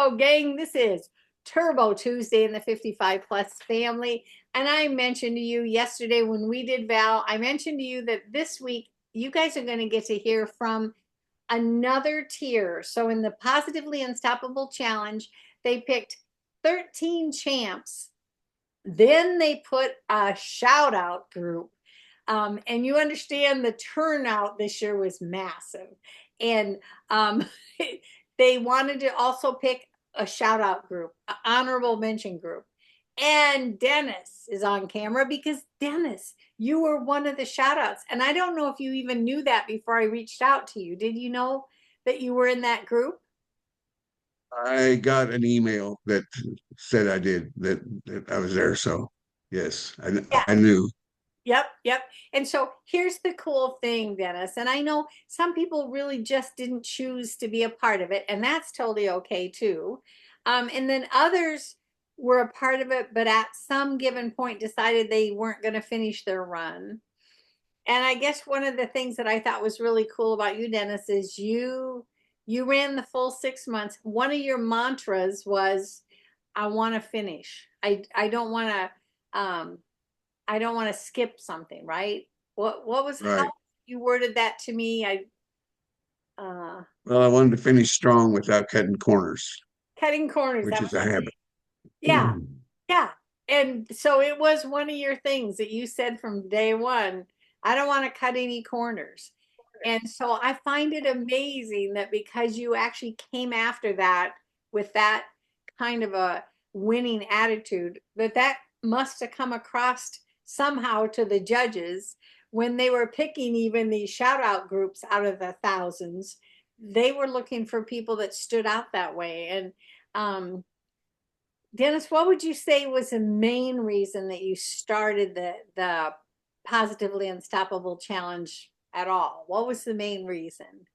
So, gang, this is Turbo Tuesday in the 55 plus family. And I mentioned to you yesterday when we did Val, I mentioned to you that this week you guys are going to get to hear from another tier. So, in the Positively Unstoppable Challenge, they picked 13 champs. Then they put a shout out group. And you understand the turnout this year was massive. And they wanted to also pick a shout out group, an honorable mention group. And Dennis is on camera because Dennis, you were one of the shout outs. And I don't know if you even knew that before I reached out to you. Did you know that you were in that group? I got an email that said I did that I was there. So yes, Yeah. I knew. Yep, yep. And so here's the cool thing, Dennis. And I know some people really just didn't choose to be a part of it, and that's totally okay too. And then others were a part of it, but at some given point decided they weren't going to finish their run. And I guess one of the things that I thought was really cool about you, Dennis, is you ran the full 6 months. One of your mantras was, "I want to finish. Um, I don't want to skip something, right? What was how Right. you worded that to me? Well, I wanted to finish strong without cutting corners, Cutting corners, which that is was a the habit. thing. Yeah, yeah. And so it was one of your things that you said from day one, I don't want to cut any corners. And so I find it amazing that because you actually came after that with that kind of a winning attitude, that must have come across somehow to the judges when they were picking even these shout out groups out of the thousands. They were looking for people that stood out that way. And Dennis, what would you say was the main reason that you started the Positively Unstoppable Challenge at all? What was the main reason?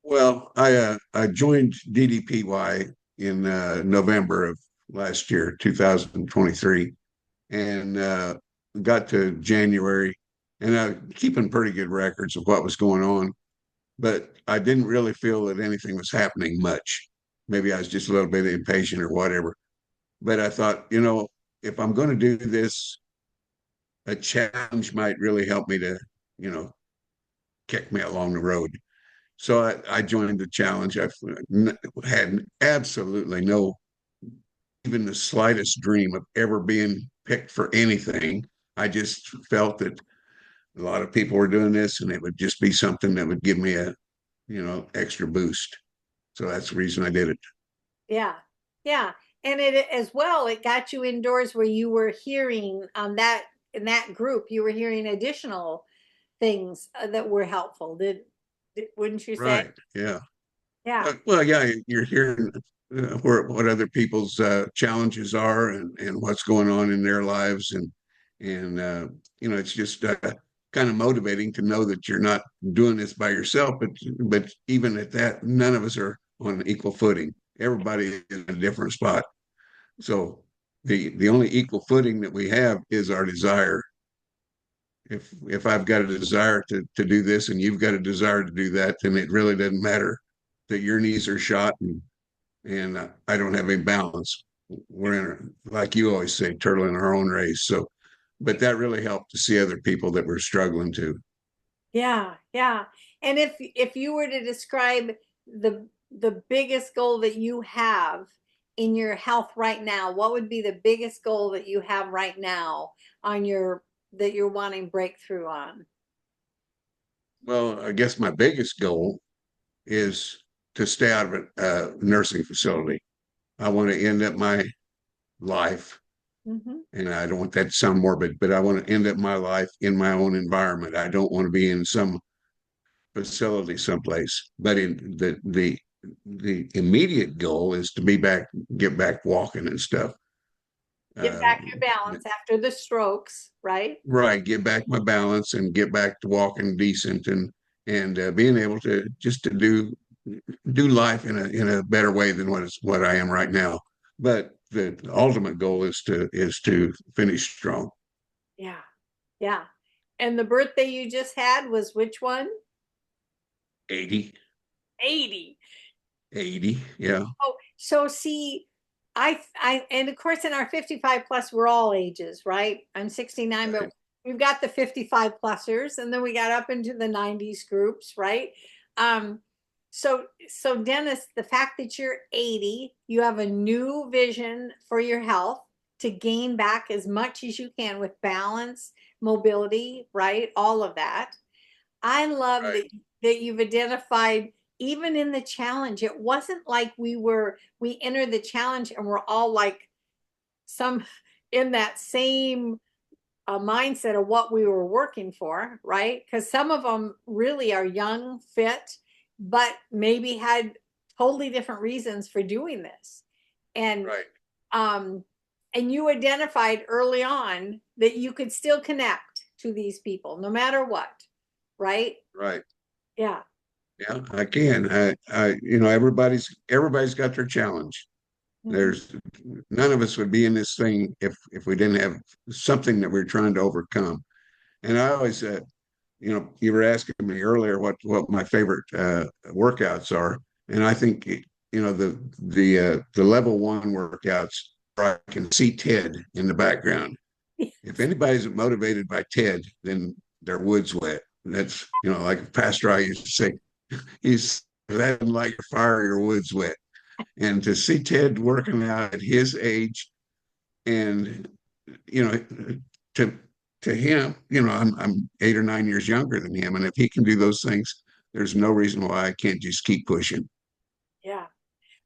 Well, I joined DDPY in November of last year, 2023, and got to January, and I keeping pretty good records of what was going on, but I didn't really feel that anything was happening much. Maybe I was just a little bit impatient or whatever. But I thought, if I'm going to do this, a challenge might really help me to, you know, kick me along the road. So I joined the challenge. I had absolutely no, even the slightest dream of ever being picked for anything. I just felt that a lot of people were doing this and it would just be something that would give me a, extra boost. So that's the reason I did it. Yeah, yeah. And it as well, it got you indoors where you were hearing that in that group, you were hearing additional things that were helpful. Wouldn't you say? Right. Yeah. Yeah. Well, yeah, you're hearing what other people's challenges are and what's going on in their lives, and it's just kind of motivating to know that you're not doing this by yourself, but even at that, none of us are on equal footing. Everybody is in a different spot. So the only equal footing that we have is our desire. If I've got a desire to do this and you've got a desire to do that, then it really doesn't matter that your knees are shot and I don't have any balance. We're in, like you always say, turtle in our own race. So, but that really helped to see other people that were struggling too. Yeah, yeah. And if you were to describe the biggest goal that you have in your health right now, what would be the biggest goal that you have right now on your that you're wanting breakthrough on? Well, I guess my biggest goal is to stay out of a nursing facility. I want to end up my life, Hmm. and I don't want that to sound morbid, but I want to end up my life in my own environment. I don't want to be in some facility someplace. But in the immediate goal is to get back walking and stuff. Get Uh, back your balance after the strokes, right? right, get back my balance and get back to walking decent and being able to just to do life in a better way than what I am right now. But the ultimate goal is to finish strong. Yeah. Yeah. And the birthday you just had was which one? 80, 80. 80, yeah. Oh, So see, and of course in our 55 plus, we're all ages, right? I'm 69, but Right, we've got the 55 plusers, and then we got up into the 90s groups, right? Um, so Dennis, the fact that you're 80, you have a new vision for your health to gain back as much as you can with balance, mobility, right? All of that. I love right, that you've identified even in the challenge. It wasn't like we entered the challenge and we're all like some in that same mindset of what we were working for, right? Because some of them really are young, fit, but maybe had totally different reasons for doing this. And right, um and you identified early on that you could still connect to these people no matter what, right? right. Yeah. Yeah, I can. Everybody's got their challenge. Mhm. There's none of us would be in this thing if we didn't have something that we're trying to overcome. And I always, you were asking me earlier what my favorite workouts are, and I think the level one workouts where I can see Ted in the background. If anybody's motivated by Ted, then their wood's wet. That's like Pastor I used to say, he's that like a fire, your wood's wet. And to see Ted working out at his age, and you know, to to him, I'm 8 or 9 years younger than him, and if he can do those things, there's no reason why I can't just keep pushing. Yeah.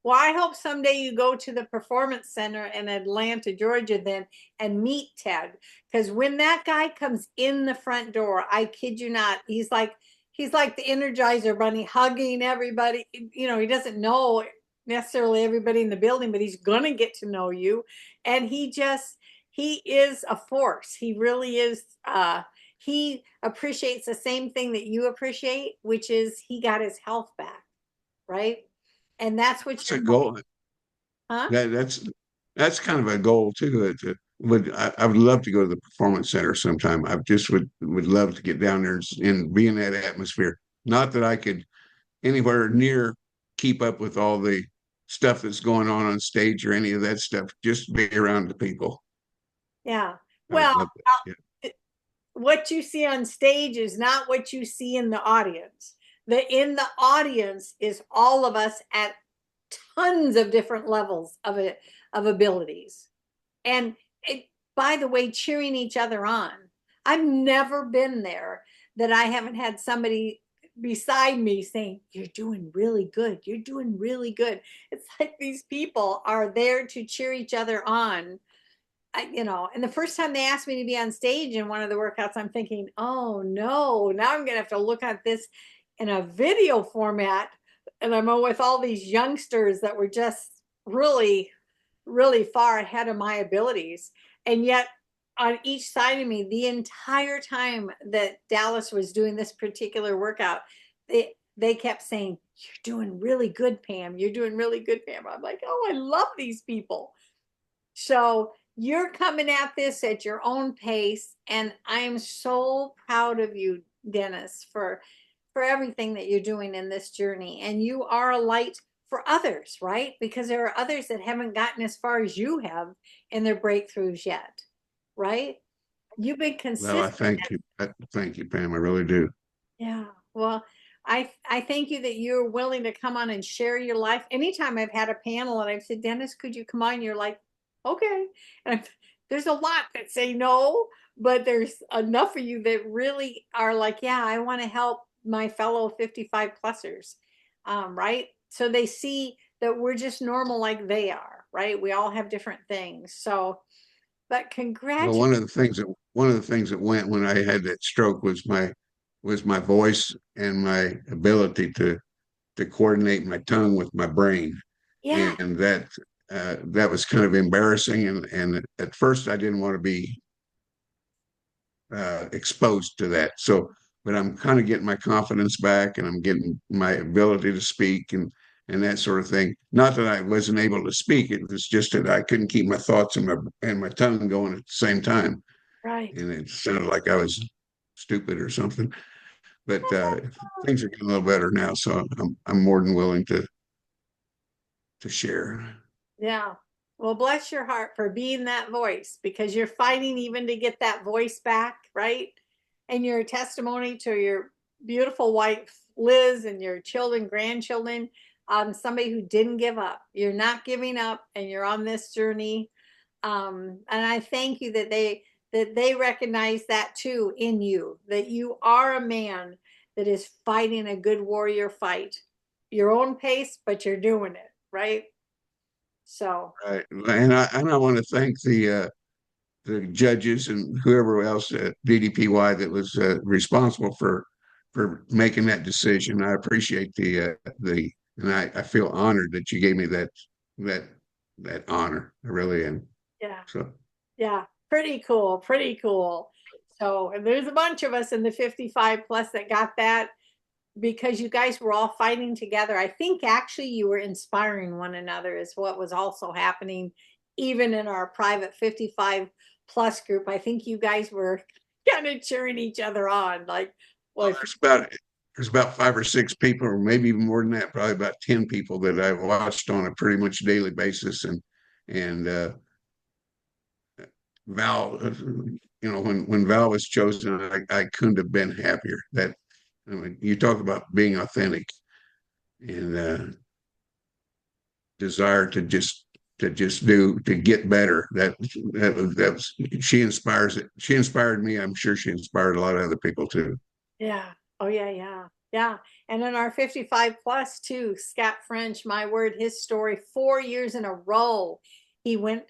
Well, I hope someday you go to the Performance Center in Atlanta, Georgia, then and meet Ted. Because when that guy comes in the front door, I kid you not, he's like the Energizer Bunny hugging everybody. He doesn't know necessarily everybody in the building, but he's gonna get to know you. And he is a force. He really is. He appreciates the same thing that you appreciate, which is he got his health back, right? And that's what It's you're a fighting, goal. huh? That's kind of a goal too. I would love to go to the performance center sometime. I just would love to get down there and be in that atmosphere. Not that I could anywhere near keep up with all the stuff that's going on stage or any of that stuff. Just be around the people. Yeah. I would Well, love that. Yeah. what you see on stage is not what you see in the audience. In the audience is all of us at tons of different levels of abilities. And it, by the way, cheering each other on. I've never been there that I haven't had somebody beside me saying, "You're doing really good. You're doing really good." It's like these people are there to cheer each other on. And the first time they asked me to be on stage in one of the workouts, I'm thinking, oh no, now I'm gonna have to look at this in a video format. And I'm with all these youngsters that were just really, really far ahead of my abilities. And yet, on each side of me, the entire time that Dallas was doing this particular workout, they kept saying, "You're doing really good, Pam. You're doing really good, Pam." I'm like, oh, I love these people. So you're coming at this at your own pace, and I am so proud of you, Dennis, for everything that you're doing in this journey. And you are a light for others, right? Because there are others that haven't gotten as far as you have in their breakthroughs yet, right? You've been Well, I consistent. thank you. Thank you, Pam. I really do. Yeah. Well, I thank you that you're willing to come on and share your life. Anytime I've had a panel and I've said, Dennis, could you come on? You're like, okay. And there's a lot that say no, but there's enough of you that really are like, yeah, I want to help my fellow 55 plusers. Right? So they see that we're just normal like they are, right? We all have different things. So, but Well, congratulations. one of the things that went when I had that stroke was my voice and my ability to coordinate my tongue with my brain, Yeah, and that was kind of embarrassing. And at first, I didn't want to be exposed to that. So, but I'm kind of getting my confidence back, and I'm getting my ability to speak and that sort of thing. Not that I wasn't able to speak; it was just that I couldn't keep my thoughts and my tongue going at the same time, right. and it sounded like I was stupid or something. But things are getting a little better now, so I'm more than willing to to share. Yeah. Well, bless your heart for being that voice, because you're fighting even to get that voice back, right? And your testimony to your beautiful wife, Liz, and your children, grandchildren, somebody who didn't give up. You're not giving up, and you're on this journey. And I thank you that they recognize that too in you, that you are a man that is fighting a good warrior fight, your own pace, but you're doing it, right? So, Right. And I want to thank the judges and whoever else at DDPY that was responsible for making that decision. I appreciate the and I feel honored that you gave me that that honor. I really am. yeah, So yeah, pretty cool, pretty cool. So, and there's a bunch of us in the 55 plus that got that because you guys were all fighting together. I think actually you were inspiring one another, is what was also happening, even in our private 55 plus group. I think you guys were kind of cheering each other on, like, well, well, there's about 5 or 6 people, or maybe even more than that, probably about 10 people that I've watched on a pretty much daily basis, and Val, when Val was chosen, I couldn't have been happier. That I mean, you talk about being authentic and desire to get better. That was she inspires it. She inspired me. I'm sure she inspired a lot of other people too. yeah. Oh, yeah, yeah, yeah. And in our 55 plus too, Scott French, my word, his story, 4 years in a row, he went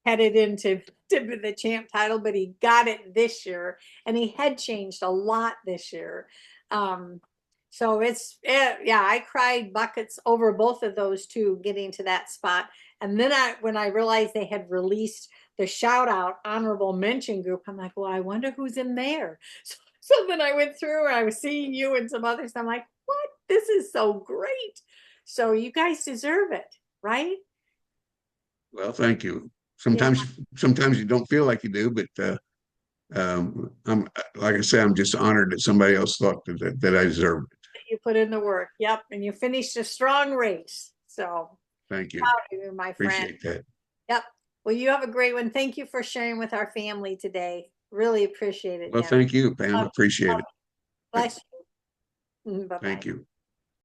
headed into to the champ title, but he got it this year, and he had changed a lot this year. Um, so yeah, I cried buckets over both of those two getting to that spot. And then when I realized they had released the shout out honorable mention group, I'm like, well, I wonder who's in there. So then I went through and I was seeing you and some others. I'm like, what? This is so great. So you guys deserve it, right? Well, thank you. Yeah, Sometimes you don't feel like you do, but I'm like I say, I'm just honored that somebody else thought that I deserved it. you put in the work. Yep. And you finished a strong race. So Thank you. proud of you, my friend. Appreciate that. Yep. Well, you have a great one. Thank you for sharing with our family today. Really appreciate it, Well, Dan. thank you, Pam. Love, Appreciate love, it. bless you. Bye Thank bye. you.